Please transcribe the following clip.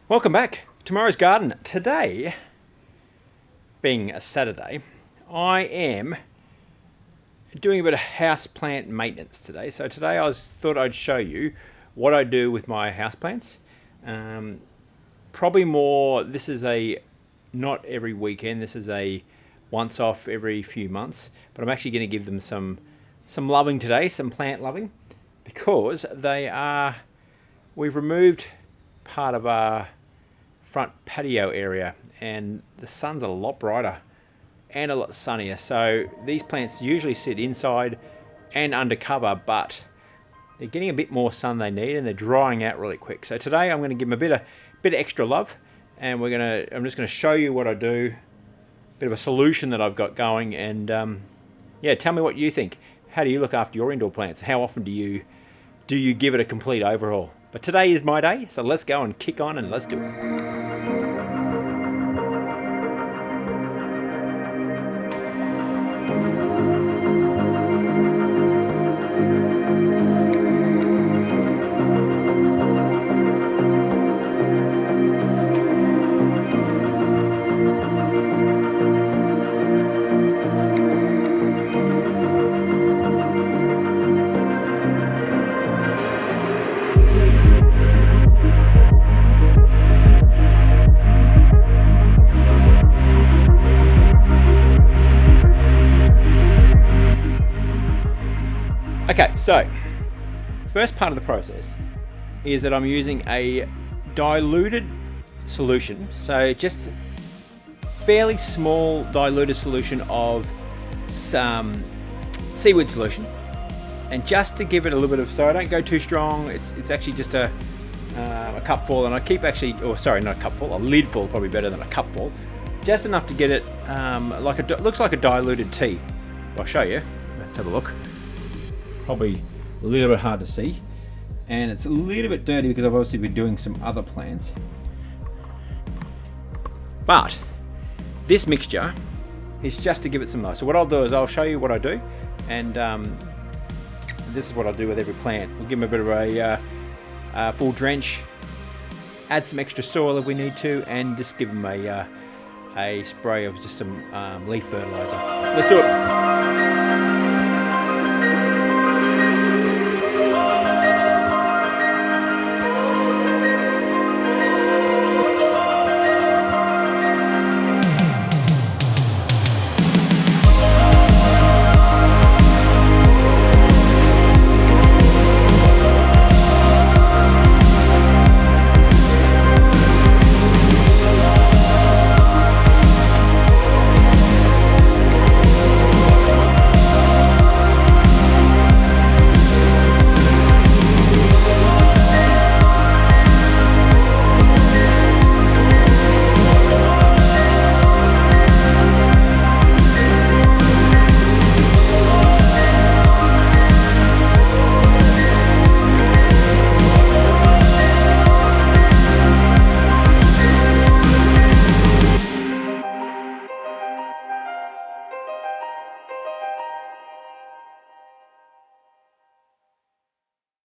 Welcome back. Tomorrow's garden. Today, being a Saturday, I am doing a bit of house plant maintenance today. So today thought I'd show you what I do with my houseplants. Probably more, this is not every weekend, this is a once off every few months, but I'm actually going to give them some loving today, some plant loving, because we've removed part of our front patio area and the sun's a lot brighter and a lot sunnier, so these plants usually sit inside and under cover, but they're getting a bit more sun they need and they're drying out really quick. So today I'm going to give them a bit of extra love, and I'm just going to show you what I do, a bit of a solution that I've got going, and yeah, tell me what you think. How do you look after your indoor plants? How often do you give it a complete overhaul? But today is my day, so let's go and kick on and let's do it. Okay, so first part of the process is that I'm using a diluted solution, so just fairly small diluted solution of some seaweed solution, and just to give it a little bit of, so I don't go too strong, it's actually just a cupful, and I keep not a cupful, a lid full, probably better than a cupful, just enough to get it looks like a diluted tea. I'll show you, let's have a look. Probably a little bit hard to see, and it's a little bit dirty because I've obviously been doing some other plants, but this mixture is just to give it some life. So what I'll do is I'll show you what I do, and this is what I do with every plant. We'll give them a bit of a full drench, add some extra soil if we need to, and just give them a spray of just some leaf fertilizer. Let's do it.